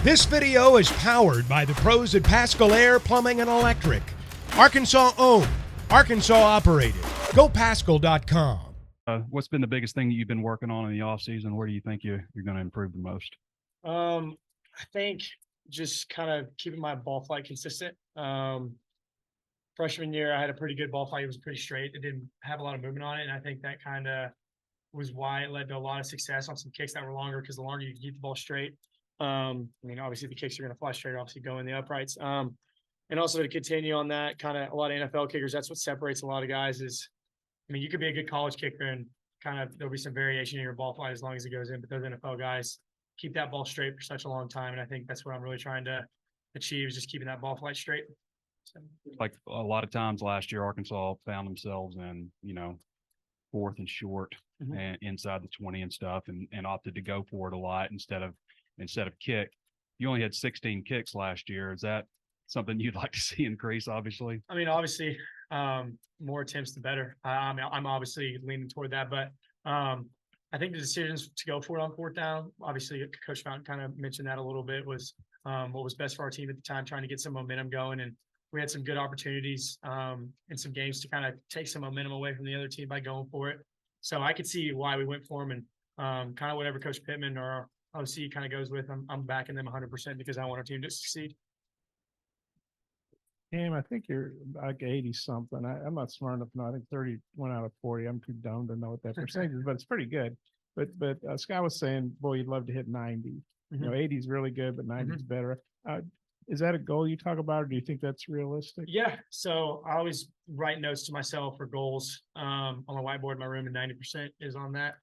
This video is powered by the pros at Pascal Air Plumbing and Electric. Arkansas owned, Arkansas operated. GoPascal.com. What's been the biggest thing that you've been working on in the off season? Where do you think you're going to improve the most? I think just kind of keeping my ball flight consistent. Freshman year, I had a pretty good ball flight. It was pretty straight. It didn't have a lot of movement on it, and I think that kind of was why it led to a lot of success on some kicks that were longer, because the longer you can keep the ball straight. Obviously the kicks are going to fly straight, obviously go in the uprights. And also to continue on that, kind of a lot of NFL kickers, that's what separates a lot of guys is, you could be a good college kicker and kind of there'll be some variation in your ball flight as long as it goes in, but those NFL guys keep that ball straight for such a long time. And I think that's what I'm really trying to achieve, is just keeping that ball flight straight. So. Like a lot of times last year, Arkansas found themselves in, fourth and short and inside the 20 and stuff, and opted to go for it a lot instead of kick. You only had 16 kicks last year. Is that something you'd like to see increase? Obviously, obviously, more attempts the better. I'm obviously leaning toward that, but I think the decisions to go for it on fourth down, obviously Coach Fountain kind of mentioned that a little bit, was what was best for our team at the time, trying to get some momentum going. And we had some good opportunities in some games to kind of take some momentum away from the other team by going for it. So I could see why we went for them, and kind of whatever Coach Pittman or OC kind of goes with, I'm backing them 100% because I want our team to succeed. Cam, I think you're like 80 something. I'm not smart enough to know. I think 31 out of 40. I'm too dumb to know what that percentage is, but it's pretty good. But Scott was saying, boy, you'd love to hit 90. 80 is really good, but 90 is better. Is that a goal you talk about, or do you think that's realistic? Yeah. So I always write notes to myself for goals on my whiteboard in my room, and 90% is on that.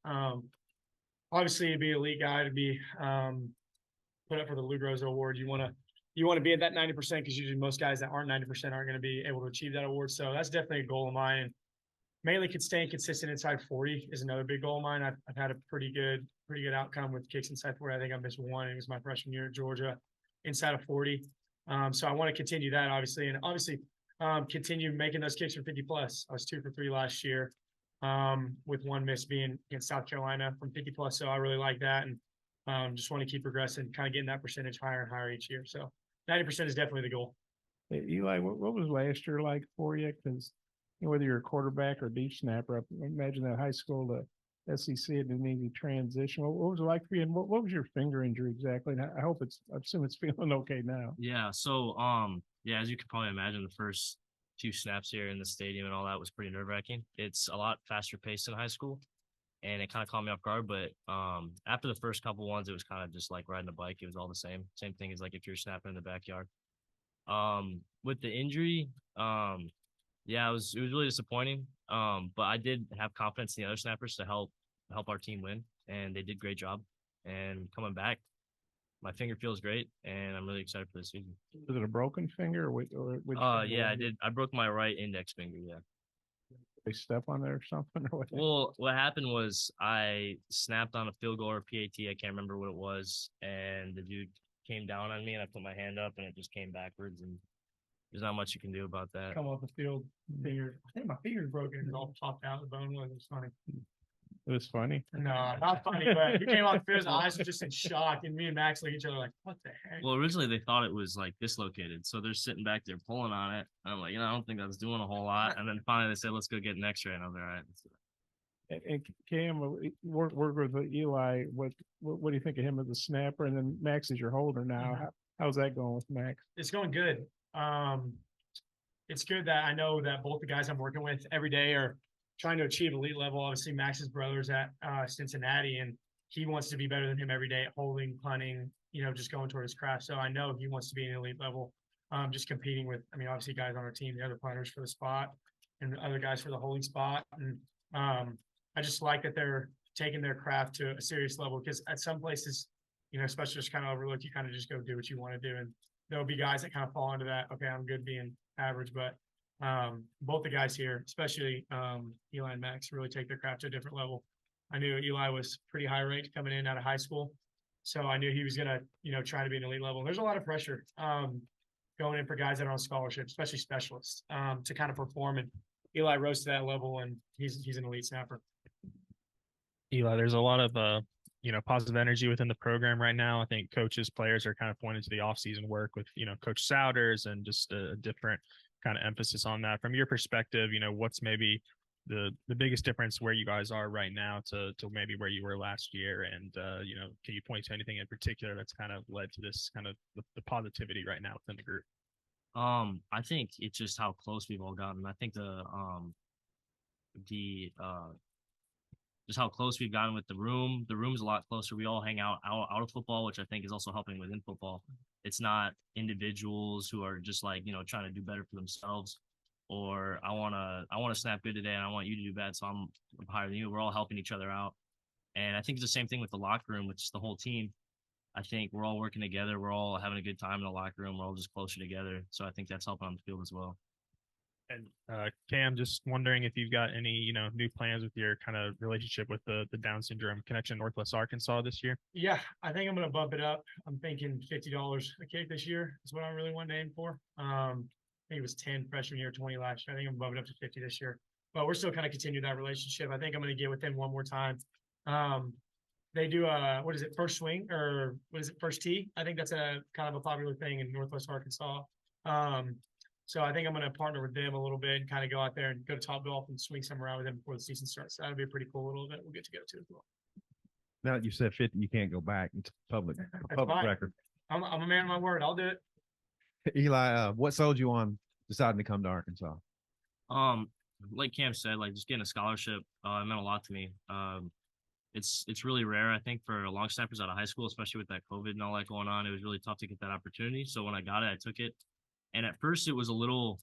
Obviously, to be an elite guy, to be put up for the Lou Groza Award, you want to be at that 90%, because usually most guys that aren't 90% aren't going to be able to achieve that award. So that's definitely a goal of mine. And mainly staying consistent inside 40 is another big goal of mine. I've had a pretty good outcome with kicks inside 40. I think I missed one. It was my freshman year at Georgia, inside of 40. So I want to continue that, obviously, and continue making those kicks for 50 plus. I was 2 for 3 last year, with one miss being against South Carolina from 50 plus. So I really like that, and just want to keep progressing, kind of getting that percentage higher and higher each year. So 90% is definitely the goal. Hey, Eli, what was last year like for you? Because whether you're a quarterback or a deep snapper, I imagine that high school to SEC had an easy transition. What was it like for you, and what was your finger injury exactly? And I assume it's feeling okay now. Yeah. So, as you can probably imagine, the first few snaps here in the stadium and all that was pretty nerve-wracking. It's a lot faster paced in high school, and it kind of caught me off guard. But after the first couple ones, it was kind of just like riding a bike. It was all the same thing as like if you're snapping in the backyard. With the injury, it was really disappointing. But I did have confidence in the other snappers to help our team win, and they did a great job. And coming back, my finger feels great, and I'm really excited for this season. Was it a broken finger, or I did. I broke my right index finger. Yeah. They step on there or something, or what? Well, what happened was I snapped on a field goal or PAT. I can't remember what it was, and the dude came down on me, and I put my hand up, and it just came backwards, and there's not much you can do about that. Come off the field, finger. I think my finger's broken. It all popped out. The bone was. It was funny. It was funny. No, not funny, but he came off the field. His eyes were just in shock, and me and Max look at each other like, "What the heck?" Well, originally they thought it was like dislocated, so they're sitting back there pulling on it. And I'm like, I don't think that's doing a whole lot. And then finally they said, "Let's go get an X-ray," and I was like, "All right." And Cam, work with Eli. What do you think of him as a snapper? And then Max is your holder now. How's that going with Max? It's going good. It's good that I know that both the guys I'm working with every day are trying to achieve elite level. Obviously, Max's brother's at Cincinnati, and he wants to be better than him every day at holding, punting, just going toward his craft. So I know he wants to be an elite level, just competing with, obviously guys on our team, the other punters for the spot and the other guys for the holding spot. And I just like that they're taking their craft to a serious level, because at some places, especially just kind of overlooked, you kind of just go do what you want to do. And there'll be guys that kind of fall into that. Okay, I'm good being average, but both the guys here, especially Eli and Max, really take their craft to a different level. I knew Eli was pretty high ranked coming in out of high school, so I knew he was gonna, try to be an elite level. And there's a lot of pressure going in for guys that are on scholarship, especially specialists, to kind of perform. And Eli rose to that level, and he's an elite snapper. Eli, there's a lot of positive energy within the program right now. I think coaches, players are kind of pointing to the off-season work with, Coach Souders and just a different kind of emphasis on that. From your perspective, what's maybe the biggest difference where you guys are right now to maybe where you were last year? And, can you point to anything in particular that's kind of led to this kind of the positivity right now within the group? I think it's just how close we've all gotten. I think just how close we've gotten with the room. The room's a lot closer. We all hang out of football, which I think is also helping within football. It's not individuals who are just like, trying to do better for themselves, or I want to snap good today and I want you to do bad, so I'm higher than you. We're all helping each other out. And I think it's the same thing with the locker room, which is the whole team. I think we're all working together. We're all having a good time in the locker room. We're all just closer together. So I think that's helping on the field as well. And Cam, just wondering if you've got any, new plans with your kind of relationship with the Down syndrome connection Northwest Arkansas this year? Yeah, I think I'm gonna bump it up. I'm thinking $50 a kick this year is what I really want to aim for. I think it was 10 freshman year, 20 last year. I think I'm bumping up to 50 this year. But we're still kind of continue that relationship. I think I'm gonna get with them one more time. They do what is it, first swing, or what is it, first tee? I think that's a kind of a popular thing in Northwest Arkansas. So I think I'm going to partner with them a little bit and kind of go out there and go to Topgolf and swing some around with them before the season starts. That'll be a pretty cool little event we'll get to go to as well. Now that you said 50, you can't go back. It's public fine. record. I'm a man of my word. I'll do it. Eli, what sold you on deciding to come to Arkansas? Like Cam said, like just getting a scholarship, it meant a lot to me. It's really rare, I think, for long snappers out of high school, especially with that COVID and all that going on. It was really tough to get that opportunity. So when I got it, I took it. And at first it was a little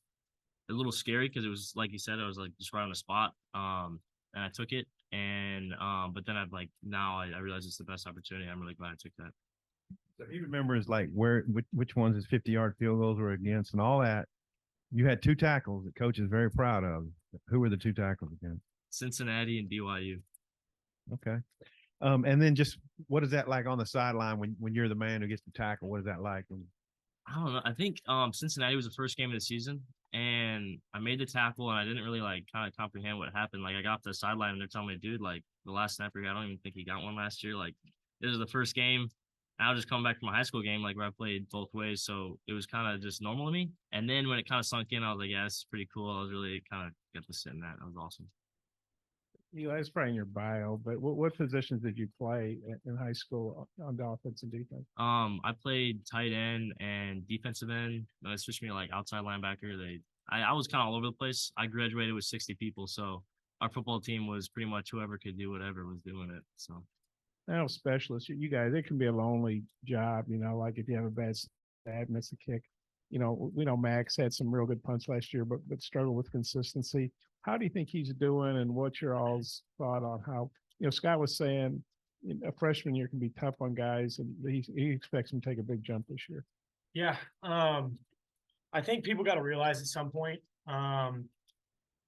scary because it was, like you said, I was like just right on the spot. And I took it. And but then now I realize it's the best opportunity. I'm really glad I took that. So he remembers like which ones his 50-yard field goals were against and all that. You had 2 tackles that coach is very proud of. Who were the 2 tackles again? Cincinnati and BYU. Okay. And then just what is that like on the sideline when you're the man who gets to tackle? What is that like? I don't know. I think Cincinnati was the first game of the season, and I made the tackle, and I didn't really kind of comprehend what happened. Like I got off the sideline, and they're telling me, dude, like the last snapper, I don't even think he got one last year. Like this is the first game. And I was just coming back from my high school game, like where I played both ways, so it was kind of just normal to me. And then when it kind of sunk in, I was like, yeah, this is pretty cool. I was really kind of got to sit in that. That was awesome. Eli, it's probably in your bio, but what positions did you play in high school on the offense and defense? I played tight end and defensive end. They switched me to like outside linebacker. I was kind of all over the place. I graduated with 60 people, so our football team was pretty much whoever could do whatever was doing it. So, now specialists, you guys, it can be a lonely job. Like if you have a bad snap, miss a kick. We know Max had some real good punts last year, but struggled with consistency. How do you think he's doing, and what's your all's thought on how, Scott was saying a freshman year can be tough on guys, and he expects him to take a big jump this year. Yeah. I think people got to realize at some point,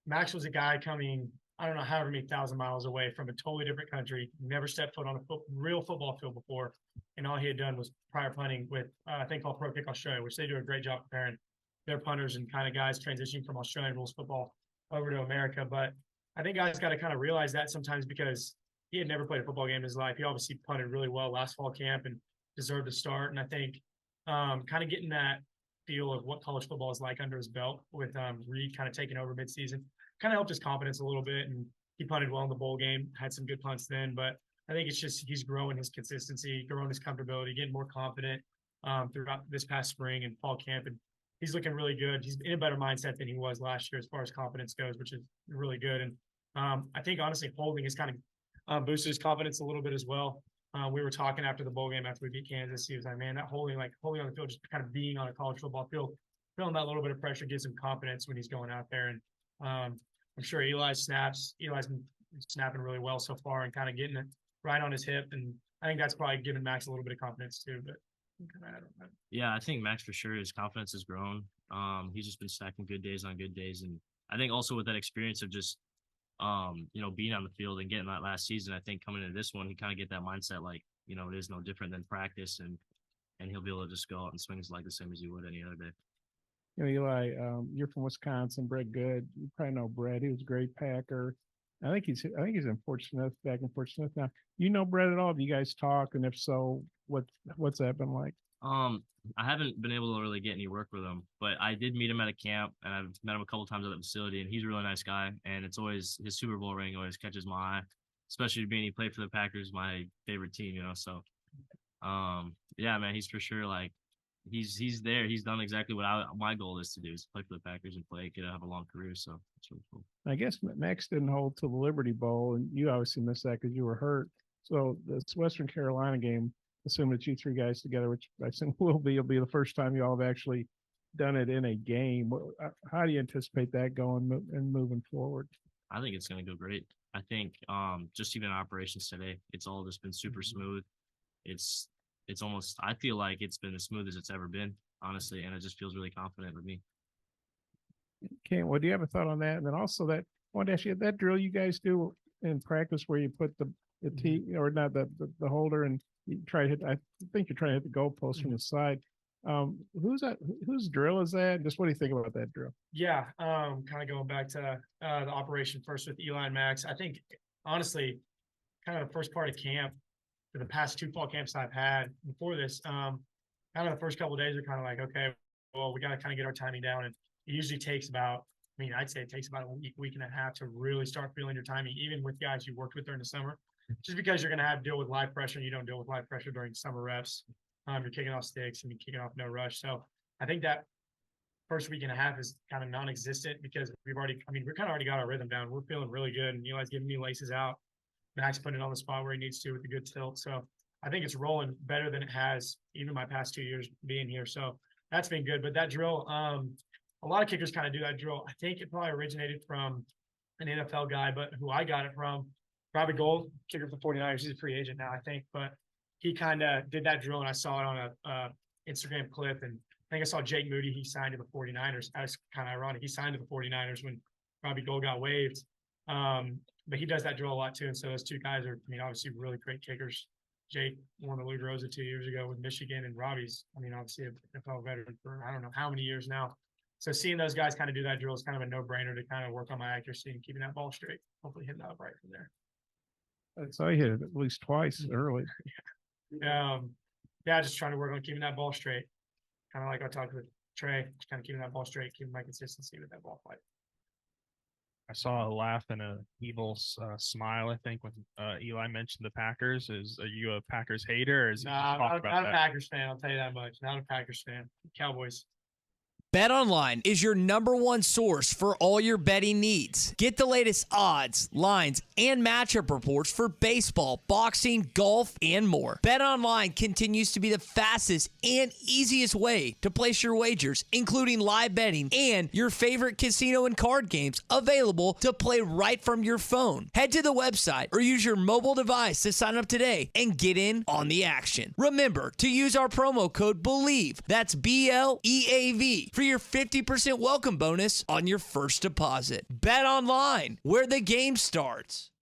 Max was a guy coming, I don't know, however many thousand miles away from a totally different country, never stepped foot on a real football field before. And all he had done was prior punting with a thing called Pro Kick Australia, which they do a great job preparing their punters and kind of guys transitioning from Australian rules football over to America. But I think guys got to kind of realize that sometimes, because he had never played a football game in his life. He obviously punted really well last fall camp and deserved to start. And I think kind of getting that feel of what college football is like under his belt with Reed kind of taking over midseason kind of helped his confidence a little bit. And he punted well in the bowl game, had some good punts then. But I think it's just he's growing his consistency, growing his comfortability, getting more confident throughout this past spring and fall camp. And he's looking really good. He's in a better mindset than he was last year as far as confidence goes, which is really good. And I think, honestly, holding has kind of boosted his confidence a little bit as well. We were talking after the bowl game after we beat Kansas. He was like, man, that holding on the field, just kind of being on a college football field, feeling that little bit of pressure gives him confidence when he's going out there. And I'm sure Eli's been snapping really well so far and kind of getting it right on his hip. And I think that's probably given Max a little bit of confidence too. But I don't know. Yeah, I think Max for sure, his confidence has grown. He's just been stacking good days on good days. And I think also with that experience of just, being on the field and getting that last season, I think coming into this one, he kind of get that mindset like, it is no different than practice, and he'll be able to just go out and swing his leg the same as he would any other day. Eli, you're from Wisconsin, Brett Good. You probably know Brett. He was a great Packer. I think he's in Fort Smith, back in Fort Smith now. You know Brett at all? Do you guys talk? And if so, what's that been like? I haven't been able to really get any work with him, but I did meet him at a camp, and I've met him a couple times at the facility, and he's a really nice guy. And it's always his Super Bowl ring always catches my eye, especially being he played for the Packers, my favorite team, you know. So, yeah, man, he's for sure like he's there. He's done exactly what my goal is to do, is play for the Packers and have a long career. So it's really cool. I guess Max didn't hold to the Liberty Bowl, and you obviously missed that because you were hurt. So this Western Carolina game, assuming that you three guys together, which I think will be the first time you all have actually done it in a game. How do you anticipate that going and moving forward? I think it's going to go great. I think just even operations today, it's all just been super smooth. It's almost, I feel like it's been as smooth as it's ever been, honestly, and it just feels really confident with me. Okay, well, do you have a thought on that? And then also I wanted to ask you, that drill you guys do in practice where you put the tee, or not the holder, and you try to hit, I think you're trying to hit the goalpost from the side. Whose drill is that? Just what do you think about that drill? Yeah, kind of going back to the operation first with Eli and Max. I think honestly, kind of the first part of camp, for the past 2 fall camps I've had before this, kind of the first couple of days are kind of like, okay, well, we got to kind of get our timing down, and it usually takes about, I mean, I'd say it takes about a week and a half to really start feeling your timing, even with guys you worked with during the summer, just because you're going to have to deal with live pressure, and you don't deal with live pressure during summer reps. You're kicking off sticks and you're kicking off no rush. So I think that first week and a half is kind of non-existent because we kind of already got our rhythm down. We're feeling really good, and Eli's giving me laces out. Max putting it on the spot where he needs to with a good tilt. So I think it's rolling better than it has even my past 2 years being here. So that's been good. But that drill, a lot of kickers kind of do that drill. I think it probably originated from an NFL guy, but who I got it from, Robbie Gould, kicker for the 49ers. He's a free agent now, I think. But he kind of did that drill, and I saw it on a Instagram clip. And I think I saw Jake Moody. He signed to the 49ers. That's kind of ironic. He signed to the 49ers when Robbie Gould got waived. But he does that drill a lot too. And so those two guys are, I mean, obviously really great kickers. Jake won the Lou Rosa 2 years ago with Michigan, and Robbie's, I mean, obviously an NFL veteran for I don't know how many years now. So seeing those guys kind of do that drill is kind of a no-brainer to kind of work on my accuracy and keeping that ball straight. Hopefully hitting that upright from there. So I hit it at least twice early. Yeah, just trying to work on keeping that ball straight. Kind of like I talked with Trey, just kind of keeping that ball straight, keeping my consistency with that ball flight. I saw a laugh and a evil smile, I think, when Eli mentioned the Packers. Are you a Packers hater, or is he just talk about not that? a Packers fan, I'll tell you that much. Not a Packers fan. Cowboys. BetOnline is your #1 source for all your betting needs. Get the latest odds, lines, and matchup reports for baseball, boxing, golf, and more. BetOnline continues to be the fastest and easiest way to place your wagers, including live betting and your favorite casino and card games available to play right from your phone. Head to the website or use your mobile device to sign up today and get in on the action. Remember to use our promo code BELIEVE, that's BLEAV, for your 50% welcome bonus on your first deposit. Bet online, where the game starts.